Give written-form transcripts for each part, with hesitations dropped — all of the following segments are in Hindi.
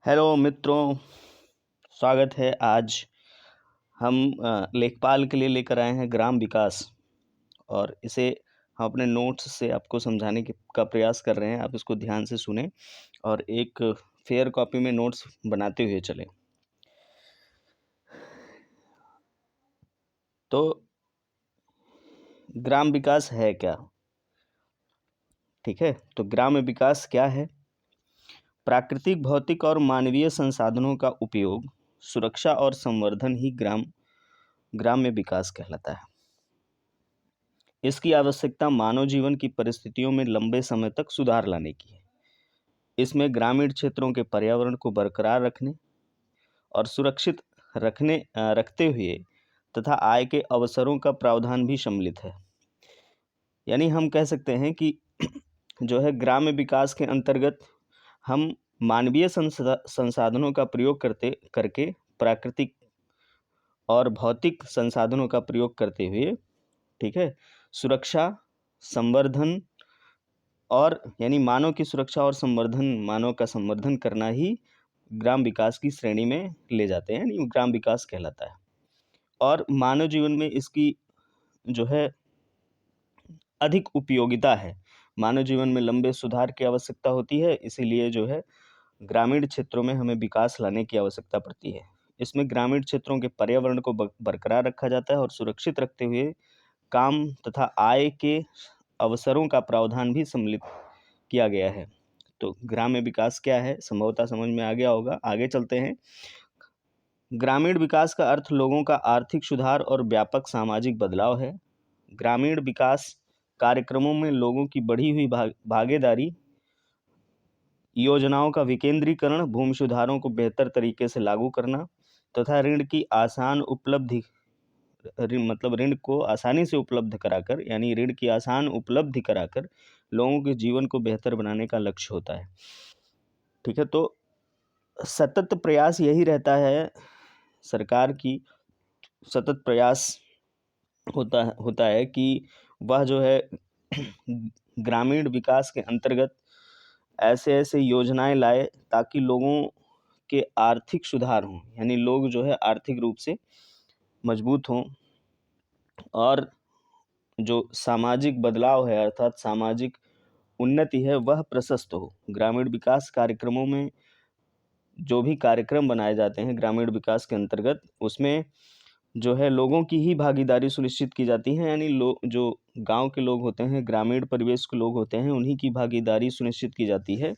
हेलो मित्रों, स्वागत है। आज हम लेखपाल के लिए लेकर आए हैं ग्राम विकास और इसे हम अपने नोट्स से आपको समझाने का प्रयास कर रहे हैं। आप इसको ध्यान से सुने और एक फेयर कॉपी में नोट्स बनाते हुए चलें। तो ग्राम विकास है क्या? ठीक है, तो ग्राम विकास क्या है? प्राकृतिक, भौतिक और मानवीय संसाधनों का उपयोग, सुरक्षा और संवर्धन ही ग्राम में विकास कहलाता है। इसकी आवश्यकता मानव जीवन की परिस्थितियों में लंबे समय तक सुधार लाने की है। इसमें ग्रामीण क्षेत्रों के पर्यावरण को बरकरार रखने और सुरक्षित रखते हुए तथा आय के अवसरों का प्रावधान भी सम्मिलित है। यानी हम कह सकते हैं कि जो है ग्राम्य विकास के अंतर्गत हम मानवीय संसाधनों का प्रयोग करके प्राकृतिक और भौतिक संसाधनों का प्रयोग करते हुए, ठीक है, सुरक्षा, संवर्धन और यानी मानव की सुरक्षा और मानव का संवर्धन करना ही ग्राम विकास की श्रेणी में ले जाते हैं, यानी ग्राम विकास कहलाता है। और मानव जीवन में इसकी जो है अधिक उपयोगिता है। मानव जीवन में लंबे सुधार की आवश्यकता होती है, इसीलिए जो है ग्रामीण क्षेत्रों में हमें विकास लाने की आवश्यकता पड़ती है। इसमें ग्रामीण क्षेत्रों के पर्यावरण को बरकरार रखा जाता है और सुरक्षित रखते हुए काम तथा आय के अवसरों का प्रावधान भी सम्मिलित किया गया है। तो ग्राम्य विकास क्या है, संभवतः समझ में आ गया होगा। आगे चलते हैं। ग्रामीण विकास का अर्थ लोगों का आर्थिक सुधार और व्यापक सामाजिक बदलाव है। ग्रामीण विकास कार्यक्रमों में लोगों की बढ़ी हुई भागीदारी, योजनाओं का विकेंद्रीकरण, भूमि सुधारों को बेहतर तरीके से लागू करना तथा ऋण को आसानी से उपलब्ध कराकर, यानी ऋण की आसान उपलब्धि कराकर लोगों के जीवन को बेहतर बनाने का लक्ष्य होता है। ठीक है, तो सतत प्रयास यही रहता है, सरकार की सतत प्रयास होता है कि वह जो है ग्रामीण विकास के अंतर्गत ऐसे ऐसे योजनाएं लाए ताकि लोगों के आर्थिक सुधार हों, यानी लोग जो है आर्थिक रूप से मजबूत हों और जो सामाजिक बदलाव है अर्थात सामाजिक उन्नति है वह प्रशस्त हो। ग्रामीण विकास कार्यक्रमों में जो भी कार्यक्रम बनाए जाते हैं ग्रामीण विकास के अंतर्गत, उसमें जो है लोगों की ही भागीदारी सुनिश्चित की जाती है, यानी जो गांव के लोग होते हैं, ग्रामीण परिवेश के लोग होते हैं, उन्हीं की भागीदारी सुनिश्चित की जाती है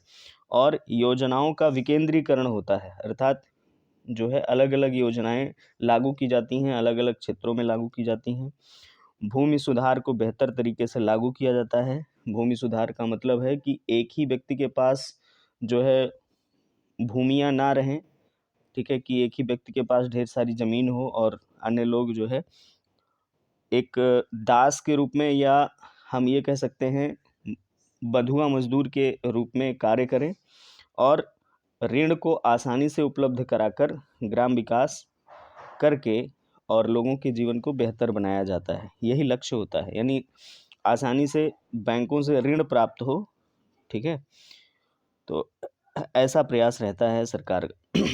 और योजनाओं का विकेंद्रीकरण होता है, अर्थात जो है अलग अलग योजनाएं लागू की जाती हैं, अलग अलग क्षेत्रों में लागू की जाती हैं। भूमि सुधार को बेहतर तरीके से लागू किया जाता है। भूमि सुधार का मतलब है कि एक ही व्यक्ति के पास जो है भूमियां ना रहें, ठीक है, कि एक ही व्यक्ति के पास ढेर सारी ज़मीन हो और अन्य लोग जो है एक दास के रूप में, या हम ये कह सकते हैं बंधुआ मजदूर के रूप में कार्य करें और ऋण को आसानी से उपलब्ध कराकर ग्राम विकास करके और लोगों के जीवन को बेहतर बनाया जाता है। यही लक्ष्य होता है, यानी आसानी से बैंकों से ऋण प्राप्त हो। ठीक है, तो ऐसा प्रयास रहता है सरकार का।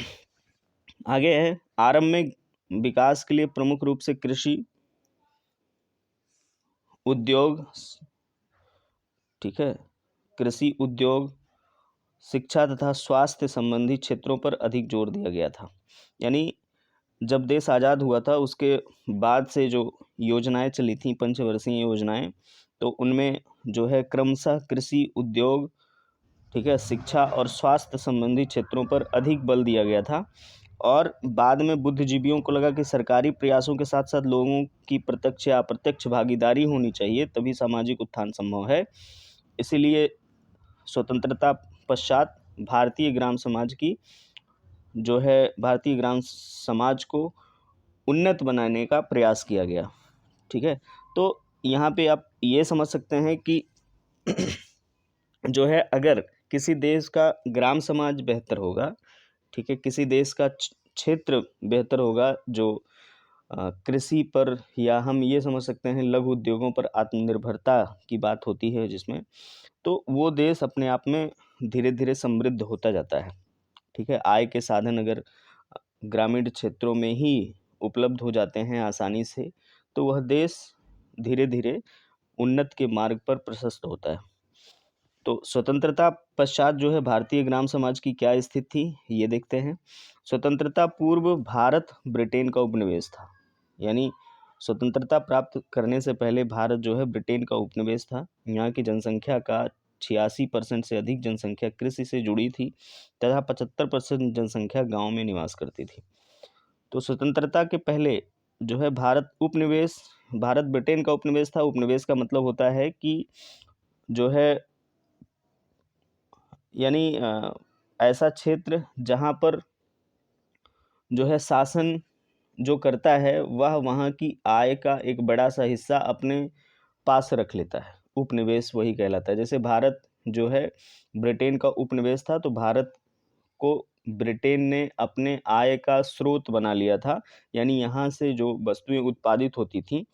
आगे है, आरंभ में विकास के लिए प्रमुख रूप से कृषि, उद्योग, ठीक है, कृषि, उद्योग, शिक्षा तथा स्वास्थ्य संबंधी क्षेत्रों पर अधिक जोर दिया गया था। यानी जब देश आज़ाद हुआ था उसके बाद से जो योजनाएं चली थी, पंचवर्षीय योजनाएं, तो उनमें जो है क्रमशः कृषि, उद्योग, ठीक है, शिक्षा और स्वास्थ्य संबंधी क्षेत्रों पर अधिक बल दिया गया था। और बाद में बुद्धिजीवियों को लगा कि सरकारी प्रयासों के साथ साथ लोगों की प्रत्यक्ष या अप्रत्यक्ष भागीदारी होनी चाहिए, तभी सामाजिक उत्थान संभव है। इसीलिए स्वतंत्रता पश्चात भारतीय ग्राम समाज को उन्नत बनाने का प्रयास किया गया। ठीक है, तो यहाँ पे आप ये समझ सकते हैं कि जो है अगर किसी देश का ग्राम समाज बेहतर होगा, ठीक है, किसी देश का क्षेत्र बेहतर होगा जो कृषि पर, या हम ये समझ सकते हैं लघु उद्योगों पर आत्मनिर्भरता की बात होती है जिसमें, तो वो देश अपने आप में धीरे धीरे समृद्ध होता जाता है। ठीक है, आय के साधन अगर ग्रामीण क्षेत्रों में ही उपलब्ध हो जाते हैं आसानी से, तो वह देश धीरे धीरे उन्नत के मार्ग पर प्रशस्त होता है। तो स्वतंत्रता पश्चात जो है भारतीय ग्राम समाज की क्या स्थिति थी, ये देखते हैं। स्वतंत्रता पूर्व भारत ब्रिटेन का उपनिवेश था, यानी स्वतंत्रता प्राप्त करने से पहले भारत जो है ब्रिटेन का उपनिवेश था। यहाँ की जनसंख्या का 86% से अधिक जनसंख्या कृषि से जुड़ी थी तथा 75% जनसंख्या गांव में निवास करती थी। तो स्वतंत्रता के पहले जो है भारत ब्रिटेन का उपनिवेश था। उपनिवेश का मतलब होता है कि जो है यानी ऐसा क्षेत्र जहाँ पर जो है शासन जो करता है वह वहाँ की आय का एक बड़ा सा हिस्सा अपने पास रख लेता है, उपनिवेश वही कहलाता है। जैसे भारत जो है ब्रिटेन का उपनिवेश था, तो भारत को ब्रिटेन ने अपने आय का स्रोत बना लिया था, यानी यहाँ से जो वस्तुएं उत्पादित होती थी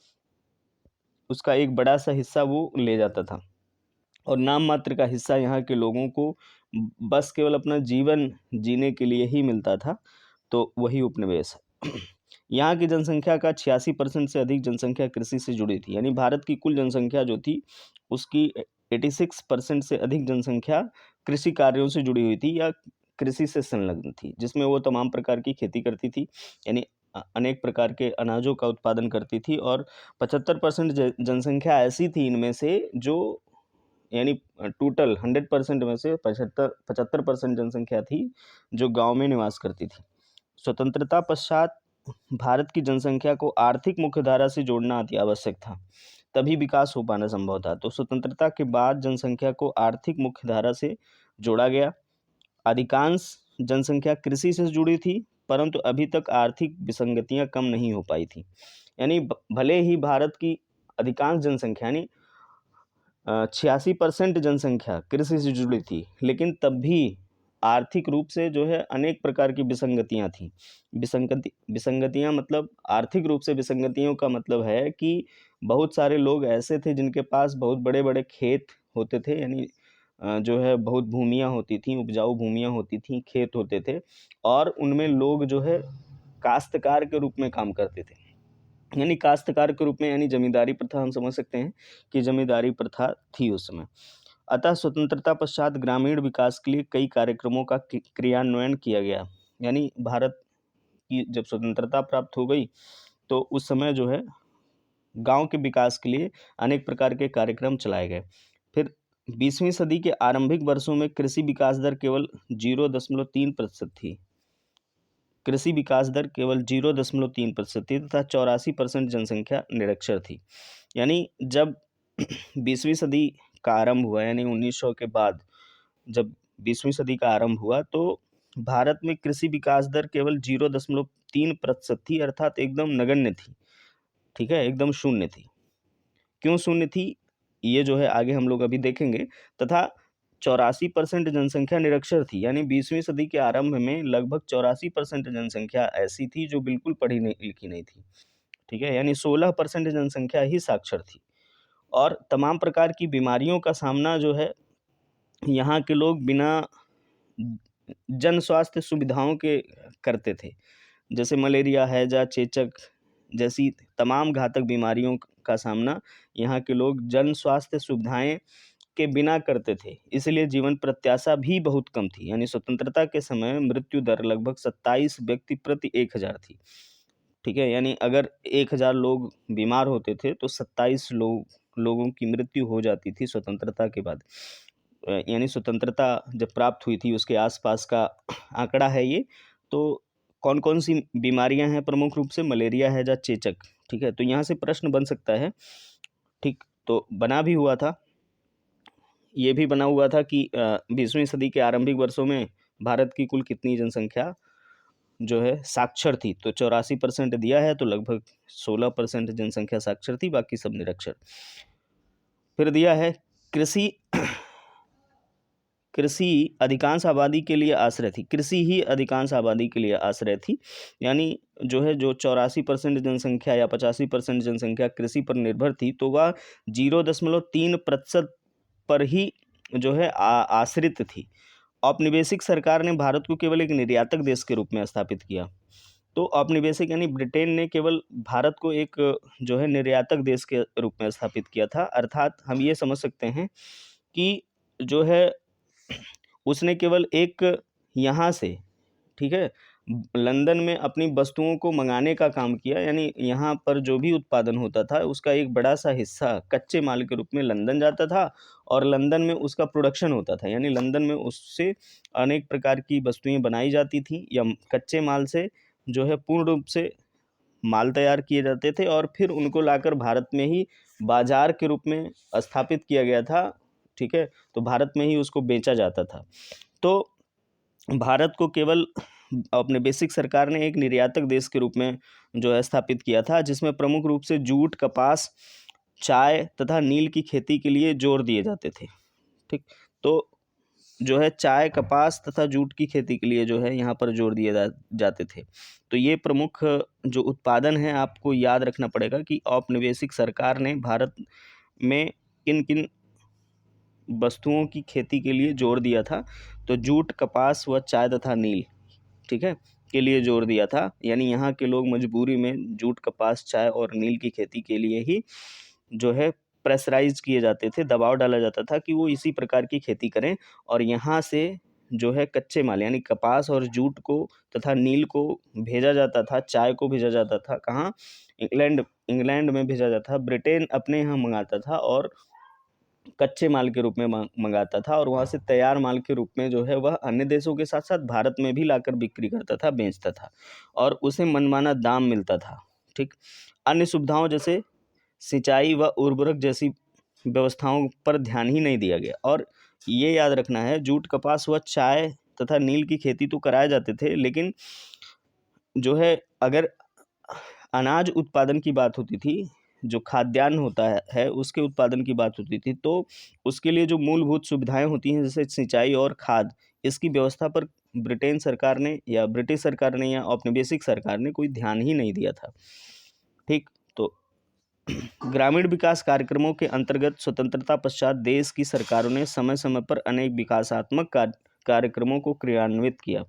उसका एक बड़ा सा हिस्सा वो ले जाता था और नाम मात्र का हिस्सा यहाँ के लोगों को बस केवल अपना जीवन जीने के लिए ही मिलता था, तो वही उपनिवेश है। यहाँ की जनसंख्या का 86% से अधिक जनसंख्या कृषि से जुड़ी थी, यानी भारत की कुल जनसंख्या जो थी उसकी 86% से अधिक जनसंख्या कृषि कार्यों से जुड़ी हुई थी या कृषि से संलग्न थी, जिसमें वो तमाम प्रकार की खेती करती थी, यानी अनेक प्रकार के अनाजों का उत्पादन करती थी। और 75% जनसंख्या ऐसी थी इनमें से जो यानी टोटल 100% में से 75% जनसंख्या थी जो गांव में निवास करती थी। स्वतंत्रता पश्चात भारत की जनसंख्या को आर्थिक मुख्यधारा से जोड़ना अति आवश्यक था, तभी विकास हो पाना संभव था। तो स्वतंत्रता के बाद जनसंख्या को आर्थिक मुख्यधारा से जोड़ा गया। अधिकांश जनसंख्या कृषि से जुड़ी थी, परंतु अभी तक आर्थिक विसंगतियां कम नहीं हो पाई थी। यानी भले ही भारत की अधिकांश जनसंख्या यानी 86% जनसंख्या कृषि से जुड़ी थी, लेकिन तब भी आर्थिक रूप से जो है अनेक प्रकार की विसंगतियां थी। विसंगतियां मतलब आर्थिक रूप से विसंगतियों का मतलब है कि बहुत सारे लोग ऐसे थे जिनके पास बहुत बड़े बड़े खेत होते थे, यानी जो है बहुत भूमियां होती थी, उपजाऊ भूमियां होती थी, खेत होते थे, और उनमें लोग जो है काश्तकार के रूप में काम करते थे। यानी काश्तकार के रूप में, यानी जमींदारी प्रथा हम समझ सकते हैं कि जमींदारी प्रथा थी उस समय। अतः स्वतंत्रता पश्चात ग्रामीण विकास के लिए कई कार्यक्रमों का क्रियान्वयन किया गया। यानी भारत की जब स्वतंत्रता प्राप्त हो गई तो उस समय जो है गांव के विकास के लिए अनेक प्रकार के कार्यक्रम चलाए गए। फिर 20वीं सदी के आरंभिक वर्षों में कृषि विकास दर केवल 0.3% थी। कृषि विकास दर केवल 0.3% थी तथा 84% जनसंख्या निरक्षर थी। यानी जब 20वीं सदी का आरंभ हुआ, यानी 1900 के बाद जब 20वीं सदी का आरंभ हुआ, तो भारत में कृषि विकास दर केवल 0.3% थी, अर्थात एकदम नगण्य थी। ठीक है, एकदम शून्य थी। क्यों शून्य थी, ये जो है आगे हम लोग अभी देखेंगे। तथा 84% जनसंख्या निरक्षर थी, यानी 20वीं सदी के आरंभ में लगभग 84% जनसंख्या ऐसी थी जो बिल्कुल पढ़ी नहीं लिखी नहीं थी। ठीक है, यानी 16% जनसंख्या ही साक्षर थी। और तमाम प्रकार की बीमारियों का सामना जो है यहाँ के लोग बिना जन स्वास्थ्य सुविधाओं के करते थे। जैसे मलेरिया, हैजा, चेचक जैसी तमाम घातक बीमारियों का सामना यहाँ के लोग जन स्वास्थ्य सुविधाएं के बिना करते थे, इसलिए जीवन प्रत्याशा भी बहुत कम थी। यानी स्वतंत्रता के समय मृत्यु दर लगभग 27 व्यक्ति प्रति 1000 थी। ठीक है, यानी अगर 1000 लोग बीमार होते थे तो 27 लोगों की मृत्यु हो जाती थी स्वतंत्रता के बाद। यानी स्वतंत्रता जब प्राप्त हुई थी उसके आसपास का आंकड़ा है ये। तो कौन कौन सी बीमारियां हैं, प्रमुख रूप से मलेरिया, हैजा, चेचक। ठीक है, तो यहाँ से प्रश्न बन सकता है। ठीक, तो बना भी हुआ था, ये भी बना हुआ था कि 20वीं सदी के आरंभिक वर्षों में भारत की कुल कितनी जनसंख्या जो है साक्षर थी, तो 84% दिया है, तो लगभग 16% जनसंख्या साक्षर थी, बाकी सब निरक्षर। फिर दिया है कृषि कृषि अधिकांश आबादी के लिए आश्रय थी। कृषि ही अधिकांश आबादी के लिए आश्रय थी, यानी जो है जो 84% जनसंख्या या 85% जनसंख्या कृषि पर निर्भर थी, तो वह 0.3% पर ही जो है आश्रित थी। औपनिवेशिक सरकार ने भारत को केवल एक निर्यातक देश के रूप में स्थापित किया। तो औपनिवेशिक यानी ब्रिटेन ने केवल भारत को एक जो है निर्यातक देश के रूप में स्थापित किया था। अर्थात हम ये समझ सकते हैं कि जो है उसने केवल एक यहाँ से, ठीक है, लंदन में अपनी वस्तुओं को मंगाने का काम किया, यानी यहाँ पर जो भी उत्पादन होता था उसका एक बड़ा सा हिस्सा कच्चे माल के रूप में लंदन जाता था और लंदन में उसका प्रोडक्शन होता था, यानी लंदन में उससे अनेक प्रकार की वस्तुएं बनाई जाती थी या कच्चे माल से जो है पूर्ण रूप से माल तैयार किए जाते थे और फिर उनको लाकर भारत में ही बाजार के रूप में स्थापित किया गया था। ठीक है, तो भारत में ही उसको बेचा जाता था। तो भारत को केवल अपने बेसिक सरकार ने एक निर्यातक देश के रूप में जो है स्थापित किया था, जिसमें प्रमुख रूप से जूट, कपास, चाय तथा नील की खेती के लिए जोर दिए जाते थे। ठीक, तो जो है चाय, कपास तथा जूट की खेती के लिए जो है यहाँ पर जोर दिए जाते थे। तो ये प्रमुख जो उत्पादन है आपको याद रखना पड़ेगा कि औपनिवेशिक सरकार ने भारत में किन किन वस्तुओं की खेती के लिए जोर दिया था। तो जूट, कपास व चाय तथा नील, ठीक है, के लिए जोर दिया था। यानी यहाँ के लोग मजबूरी में जूट, कपास, चाय और नील की खेती के लिए ही जो है प्रेशराइज किए जाते थे, दबाव डाला जाता था कि वो इसी प्रकार की खेती करें। और यहाँ से जो है कच्चे माल यानी कपास और जूट को तथा नील को भेजा जाता था, चाय को भेजा जाता था कहाँ? इंग्लैंड में भेजा जाता था। ब्रिटेन अपने यहाँ मंगाता था और कच्चे माल के रूप में मंगाता था और वहाँ से तैयार माल के रूप में जो है वह अन्य देशों के साथ साथ भारत में भी लाकर बिक्री करता था, बेचता था और उसे मनमाना दाम मिलता था। ठीक, अन्य सुविधाओं जैसे सिंचाई व उर्वरक जैसी व्यवस्थाओं पर ध्यान ही नहीं दिया गया। और ये याद रखना है, जूट, कपास व चाय तथा नील की खेती तो कराए जाते थे, लेकिन जो है अगर अनाज उत्पादन की बात होती थी, जो खाद्यान्न होता है उसके उत्पादन की बात होती थी, तो उसके लिए जो मूलभूत सुविधाएं होती हैं जैसे सिंचाई और खाद, इसकी व्यवस्था पर ब्रिटेन सरकार ने या ब्रिटिश सरकार ने या औपनिवेशिक सरकार ने कोई ध्यान ही नहीं दिया था। ठीक, तो ग्रामीण विकास कार्यक्रमों के अंतर्गत स्वतंत्रता पश्चात देश की सरकारों ने समय समय पर अनेक विकासात्मक कार्यक्रमों को क्रियान्वित किया।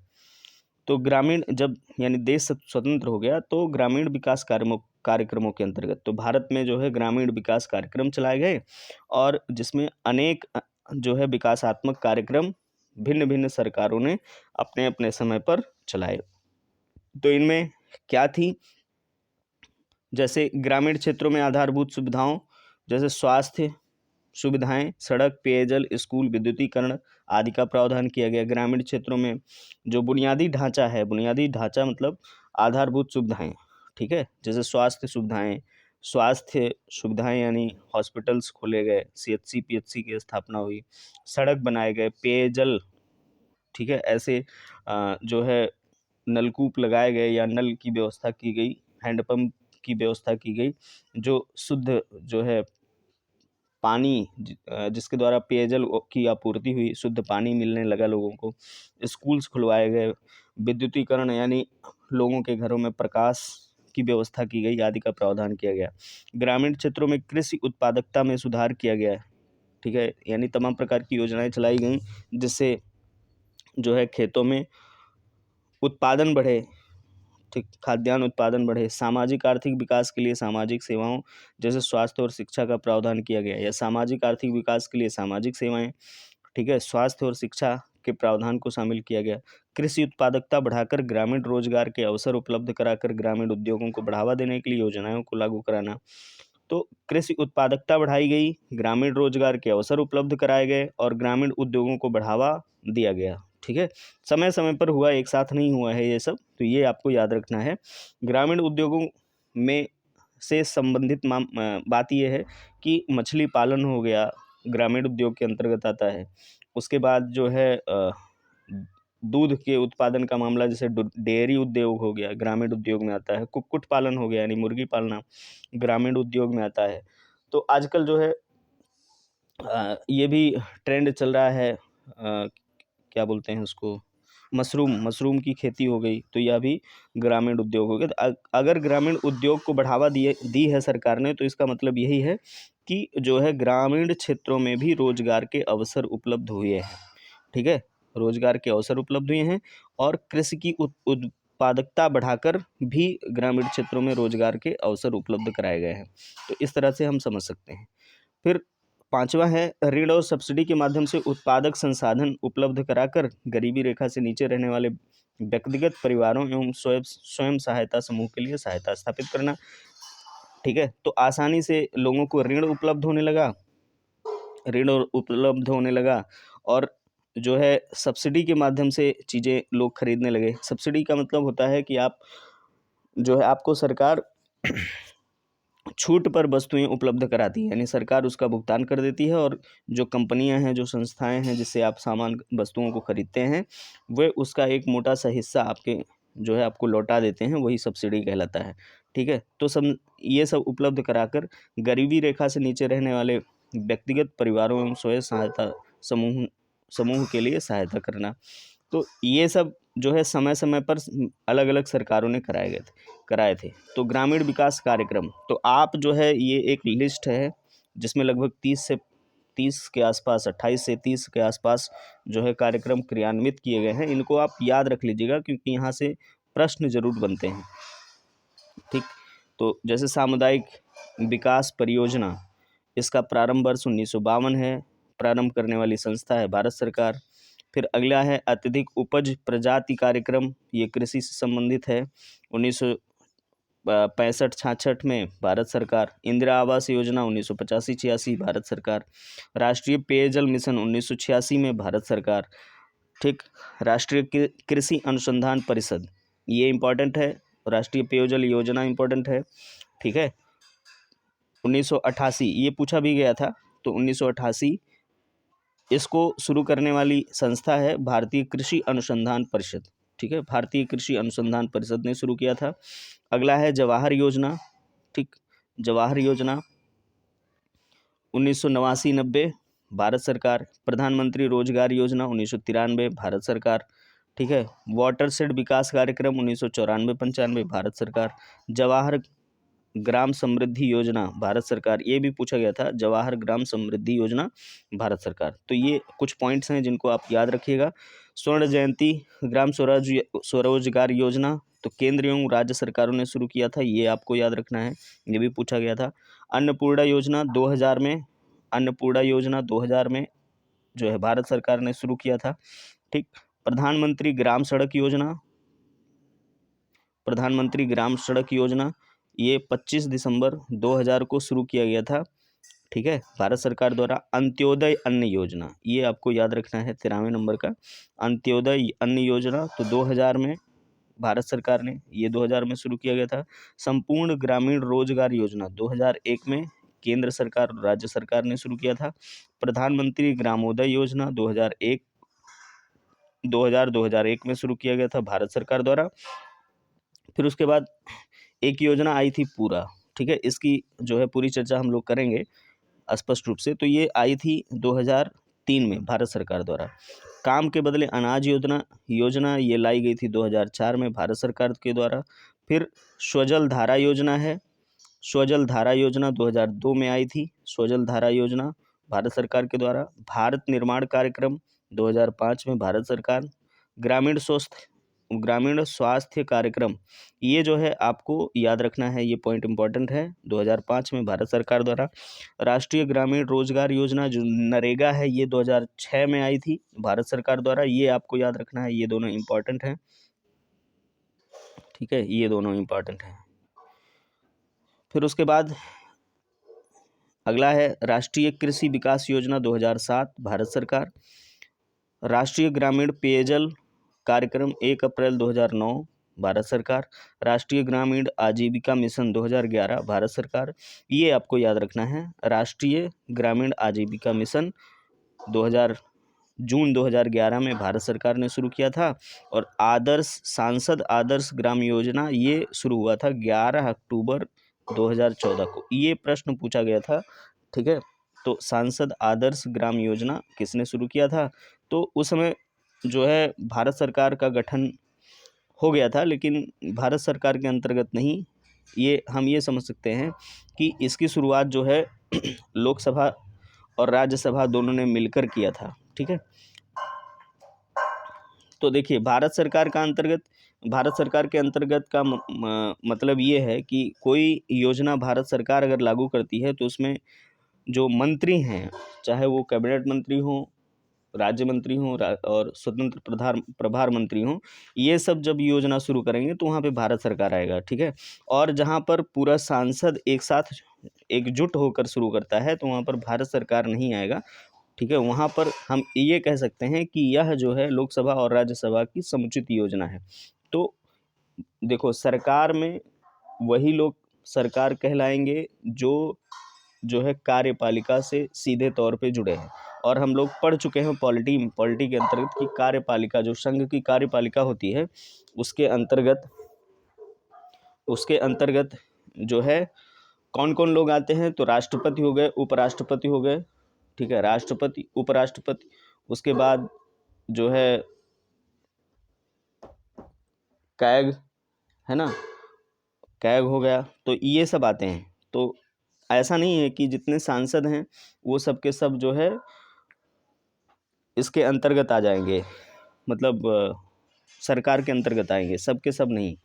तो ग्रामीण जब यानी देश स्वतंत्र हो गया तो ग्रामीण विकास कार्यक्रमों के अंतर्गत तो भारत में जो है ग्रामीण विकास कार्यक्रम चलाए गए और जिसमें अनेक जो है विकासात्मक कार्यक्रम भिन्न भिन्न सरकारों ने अपने अपने समय पर चलाए। तो इनमें क्या थी? जैसे ग्रामीण क्षेत्रों में आधारभूत सुविधाओं जैसे स्वास्थ्य सुविधाएं, सड़क, पेयजल, स्कूल, विद्युतीकरण आदि का प्रावधान किया गया। ग्रामीण क्षेत्रों में जो बुनियादी ढांचा है, बुनियादी ढांचा मतलब आधारभूत सुविधाएं, ठीक है, जैसे स्वास्थ्य सुविधाएं यानी हॉस्पिटल्स खोले गए, सीएचसी, पीएचसी की स्थापना हुई, सड़क बनाए गए, पेयजल, ठीक है, ऐसे जो है नलकूप लगाए गए या नल की व्यवस्था की गई, हैंडपंप की व्यवस्था की गई, जो शुद्ध जो है पानी जिसके द्वारा पेयजल की आपूर्ति हुई, शुद्ध पानी मिलने लगा लोगों को। स्कूल्स खुलवाए गए, विद्युतीकरण यानी लोगों के घरों में प्रकाश की व्यवस्था की गई आदि का प्रावधान किया गया। ग्रामीण क्षेत्रों में कृषि उत्पादकता में सुधार किया गया है, ठीक है, यानी तमाम प्रकार की योजनाएं चलाई गई जिससे जो है खेतों में उत्पादन बढ़े, ठीक, खाद्यान्न उत्पादन बढ़े। सामाजिक आर्थिक विकास के लिए सामाजिक सेवाओं जैसे स्वास्थ्य और शिक्षा का प्रावधान किया गया या सामाजिक आर्थिक विकास के लिए सामाजिक सेवाएं, ठीक है, स्वास्थ्य और शिक्षा के प्रावधान को शामिल किया गया। कृषि उत्पादकता बढ़ाकर ग्रामीण रोजगार के अवसर उपलब्ध कराकर ग्रामीण उद्योगों को बढ़ावा देने के लिए योजनाओं को लागू कराना। तो कृषि उत्पादकता बढ़ाई गई, ग्रामीण रोजगार के अवसर उपलब्ध कराए गए और ग्रामीण उद्योगों को बढ़ावा दिया गया। ठीक है, समय समय पर हुआ, एक साथ नहीं हुआ है ये सब, तो ये आपको याद रखना है। ग्रामीण उद्योगों में से संबंधित बात ये है कि मछली पालन हो गया, ग्रामीण उद्योग के अंतर्गत आता है। उसके बाद जो है दूध के उत्पादन का मामला जैसे डेयरी उद्योग हो गया, ग्रामीण उद्योग में आता है। कुक्कुट पालन हो गया यानी मुर्गी पालना, ग्रामीण उद्योग में आता है। तो आजकल जो है ये भी ट्रेंड चल रहा है, क्या बोलते हैं उसको, मशरूम की खेती हो गई, तो यह भी ग्रामीण उद्योग हो गया। तो अगर ग्रामीण उद्योग को बढ़ावा दी है सरकार ने, तो इसका मतलब यही है कि जो है ग्रामीण क्षेत्रों में भी रोजगार के अवसर उपलब्ध हुए हैं। ठीक है, रोजगार के अवसर उपलब्ध हुए हैं और कृषि की उत्पादकता बढ़ाकर भी ग्रामीण क्षेत्रों में रोजगार के अवसर उपलब्ध कराए गए हैं। तो इस तरह से हम समझ सकते हैं। फिर पांचवा है, ऋण और सब्सिडी के माध्यम से उत्पादक संसाधन उपलब्ध कराकर गरीबी रेखा से नीचे रहने वाले व्यक्तिगत परिवारों एवं स्वयं सहायता समूह के लिए सहायता स्थापित करना। ठीक है, तो आसानी से लोगों को ऋण और उपलब्ध होने लगा और जो है सब्सिडी के माध्यम से चीज़ें लोग खरीदने लगे। सब्सिडी का मतलब होता है कि आप जो है आपको सरकार छूट पर वस्तुएं उपलब्ध कराती है, यानी सरकार उसका भुगतान कर देती है और जो कंपनियां हैं, जो संस्थाएं हैं जिससे आप सामान वस्तुओं को खरीदते हैं, वे उसका एक मोटा सा हिस्सा आपके जो है आपको लौटा देते हैं, वही सब्सिडी कहलाता है। ठीक है, तो ये सब उपलब्ध कराकर गरीबी रेखा से नीचे रहने वाले व्यक्तिगत परिवारों एवं स्वयं सहायता समूह समूह के लिए सहायता करना। तो ये सब जो है समय समय पर अलग अलग सरकारों ने कराए थे। तो ग्रामीण विकास कार्यक्रम, तो आप जो है ये एक लिस्ट है जिसमें लगभग 30 के आसपास, 28 से 30 के आसपास जो है कार्यक्रम क्रियान्वित किए गए हैं। इनको आप याद रख लीजिएगा क्योंकि यहाँ से प्रश्न जरूर बनते हैं। ठीक, तो जैसे सामुदायिक विकास परियोजना, इसका प्रारंभ वर्ष 1952 है। प्रारंभ करने वाली संस्था है भारत सरकार। फिर अगला है अत्यधिक उपज प्रजाति कार्यक्रम, ये कृषि से संबंधित है, 1965-66 में भारत सरकार। इंदिरा आवास योजना 1985-86 भारत सरकार। राष्ट्रीय पेयजल मिशन 1986 में भारत सरकार। ठीक, राष्ट्रीय कृषि अनुसंधान परिषद, ये इम्पोर्टेंट है। राष्ट्रीय पेयजल योजना इम्पोर्टेंट है। ठीक है, 1988 ये पूछा भी गया था, तो 1988 इसको शुरू करने वाली संस्था है भारतीय कृषि अनुसंधान परिषद। ठीक है, भारतीय कृषि अनुसंधान परिषद ने शुरू किया था। अगला है जवाहर योजना। ठीक, जवाहर योजना 1989-90 भारत सरकार। प्रधानमंत्री रोजगार योजना 1993 भारत सरकार। ठीक है, वाटर शेड विकास कार्यक्रम 1994-95 भारत सरकार। जवाहर ग्राम समृद्धि योजना भारत सरकार, ये भी पूछा गया था, जवाहर ग्राम समृद्धि योजना भारत सरकार। तो ये कुछ पॉइंट्स हैं जिनको आप याद रखिएगा। स्वर्ण जयंती ग्राम स्वरोजगार योजना, तो केंद्र एवं राज्य सरकारों ने शुरू किया था, ये आपको याद रखना है, ये भी पूछा गया था। अन्नपूर्णा योजना 2000 में, अन्नपूर्णा योजना 2000 में जो है भारत सरकार ने शुरू किया था। ठीक, प्रधानमंत्री ग्राम सड़क योजना, प्रधानमंत्री ग्राम सड़क योजना ये 25 दिसंबर 2000 को शुरू किया गया था। ठीक है, भारत सरकार द्वारा। अंत्योदय अन्न योजना, ये आपको याद रखना है, 93 नंबर का, अंत्योदय अन्न योजना, तो 2000 में भारत सरकार ने ये 2000 में शुरू किया गया था। संपूर्ण ग्रामीण रोजगार योजना 2001 में केंद्र सरकार और राज्य सरकार ने शुरू किया था। प्रधानमंत्री ग्रामोदय योजना 2001 में शुरू किया गया था भारत सरकार द्वारा। फिर उसके बाद एक योजना आई थी पूरा। ठीक है, इसकी जो है पूरी चर्चा हम लोग करेंगे स्पष्ट रूप से। तो ये आई थी 2003 में भारत सरकार द्वारा। काम के बदले अनाज योजना ये लाई गई थी 2004 में भारत सरकार के द्वारा। फिर स्वजल धारा योजना है, स्वजल धारा योजना 2002 में आई थी, स्वजल धारा योजना भारत सरकार के द्वारा। भारत निर्माण कार्यक्रम 2005 में भारत सरकार। ग्रामीण स्वास्थ्य कार्यक्रम, ये जो है आपको याद रखना है, ये पॉइंट इंपॉर्टेंट है, 2005 में भारत सरकार द्वारा। राष्ट्रीय ग्रामीण रोजगार योजना जो नरेगा है, ये 2006 में आई थी भारत सरकार द्वारा, ये आपको याद रखना है, ये दोनों इंपॉर्टेंट हैं। ठीक है, ये दोनों इंपॉर्टेंट हैं। फिर उसके बाद अगला है राष्ट्रीय कृषि विकास योजना 2007 भारत सरकार। राष्ट्रीय ग्रामीण पेयजल कार्यक्रम 1 अप्रैल 2009 भारत सरकार। राष्ट्रीय ग्रामीण आजीविका मिशन 2011 भारत सरकार, ये आपको याद रखना है। राष्ट्रीय ग्रामीण आजीविका मिशन जून 2011 में भारत सरकार ने शुरू किया था। और सांसद आदर्श ग्राम योजना ये शुरू हुआ था 11 अक्टूबर 2014 को, ये प्रश्न पूछा गया था। ठीक है, तो सांसद आदर्श ग्राम योजना किसने शुरू किया था? तो उस समय जो है भारत सरकार का गठन हो गया था, लेकिन भारत सरकार के अंतर्गत नहीं, ये हम ये समझ सकते हैं कि इसकी शुरुआत जो है लोकसभा और राज्यसभा दोनों ने मिलकर किया था। ठीक है, तो देखिए भारत सरकार के अंतर्गत का मतलब ये है कि कोई योजना भारत सरकार अगर लागू करती है तो उसमें जो मंत्री हैं, चाहे वो कैबिनेट मंत्री हों, राज्य मंत्री हों और स्वतंत्र प्रभार मंत्री हों, ये सब जब योजना शुरू करेंगे तो वहाँ पे भारत सरकार आएगा, ठीक है। और जहाँ पर पूरा सांसद एक साथ एकजुट होकर शुरू करता है तो वहाँ पर भारत सरकार नहीं आएगा, ठीक है। वहाँ पर हम ये कह सकते हैं कि यह जो है लोकसभा और राज्यसभा की समुचित योजना है। तो देखो सरकार में वही लोग सरकार कहलाएंगे जो है कार्यपालिका से सीधे तौर पे जुड़े हैं। और हम लोग पढ़ चुके हैं पॉलिटी के अंतर्गत कि कार्यपालिका जो संघ की कार्यपालिका होती है उसके अंतर्गत जो है कौन कौन लोग आते हैं, तो राष्ट्रपति हो गए, उपराष्ट्रपति हो गए, ठीक है, राष्ट्रपति उपराष्ट्रपति, उसके बाद जो है कैग, है ना, कैग हो गया, तो ये सब आते हैं। तो ऐसा नहीं है कि जितने सांसद हैं वो सब के सब जो है इसके अंतर्गत आ जाएंगे, मतलब सरकार के अंतर्गत आएंगे, सब के सब नहीं,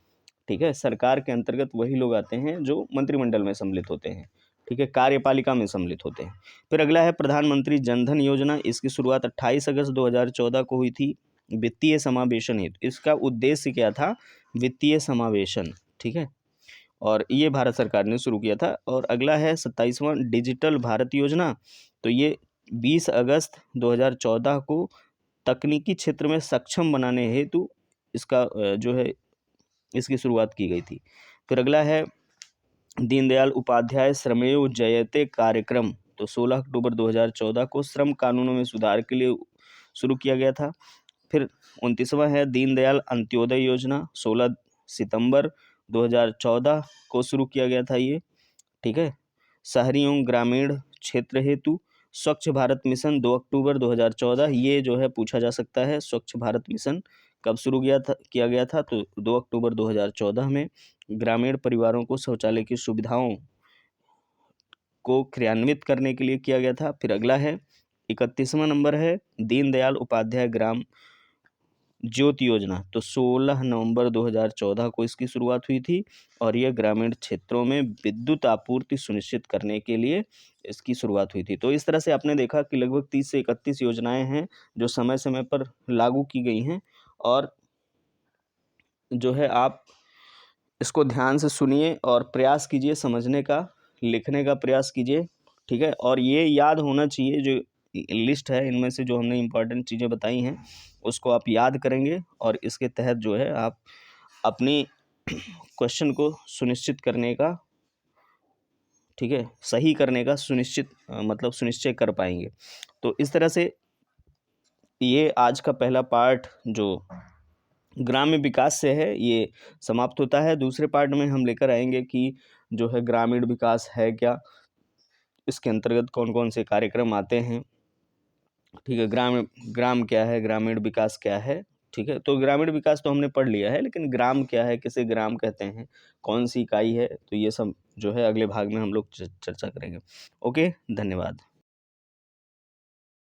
ठीक है। सरकार के अंतर्गत वही लोग आते हैं जो मंत्रिमंडल में सम्मिलित होते हैं, ठीक है, कार्यपालिका में सम्मिलित होते हैं। फिर अगला है प्रधानमंत्री जनधन योजना। इसकी शुरुआत 28 अगस्त 2014 को हुई थी वित्तीय समावेशन हेतु। इसका उद्देश्य क्या था, वित्तीय समावेशन, ठीक है, और ये भारत सरकार ने शुरू किया था। और अगला है 27वां डिजिटल भारत योजना। तो ये 20 अगस्त 2014 को तकनीकी क्षेत्र में सक्षम बनाने हेतु इसका जो है इसकी शुरुआत की गई थी। फिर अगला है दीनदयाल उपाध्याय श्रमेव जयते कार्यक्रम। तो 16 अक्टूबर 2014 को श्रम कानूनों में सुधार के लिए शुरू किया गया था। फिर 29वां है दीनदयाल अंत्योदय योजना, 16 सितंबर 2014 को शुरू किया गया था ये, ठीक है। शहरी एवं ग्रामीण क्षेत्र हेतु स्वच्छ भारत मिशन 2 अक्टूबर 2014, ये जो है पूछा जा सकता है स्वच्छ भारत मिशन कब शुरू किया गया था, तो 2 अक्टूबर 2014 में ग्रामीण परिवारों को शौचालय की सुविधाओं को क्रियान्वित करने के लिए किया गया था। फिर अगला है 31वां नंबर है दीनदयाल उपाध्याय ग्राम ज्योति योजना। तो 16 नवंबर 2014 को इसकी शुरुआत हुई थी और यह ग्रामीण क्षेत्रों में विद्युत आपूर्ति सुनिश्चित करने के लिए इसकी शुरुआत हुई थी। तो इस तरह से आपने देखा कि लगभग 30 से 31 योजनाएं हैं जो समय समय पर लागू की गई हैं, और जो है आप इसको ध्यान से सुनिए और प्रयास कीजिए समझने का, लिखने का प्रयास कीजिए, ठीक है। और ये याद होना चाहिए, जो लिस्ट है इनमें से जो हमने इम्पोर्टेंट चीज़ें बताई हैं उसको आप याद करेंगे और इसके तहत जो है आप अपनी क्वेश्चन को सुनिश्चित करने का, ठीक है, सही करने का मतलब सुनिश्चय कर पाएंगे। तो इस तरह से ये आज का पहला पार्ट जो ग्राम्य विकास से है ये समाप्त होता है। दूसरे पार्ट में हम लेकर आएंगे कि जो है ग्रामीण विकास है क्या, इसके अंतर्गत कौन कौन से कार्यक्रम आते हैं, ठीक है, ग्राम क्या है, ग्रामीण विकास क्या है, ठीक है। तो ग्रामीण विकास तो हमने पढ़ लिया है, लेकिन ग्राम क्या है, किसे ग्राम कहते हैं, कौन सी इकाई है, तो ये सब जो है अगले भाग में हम लोग चर्चा करेंगे। ओके, धन्यवाद।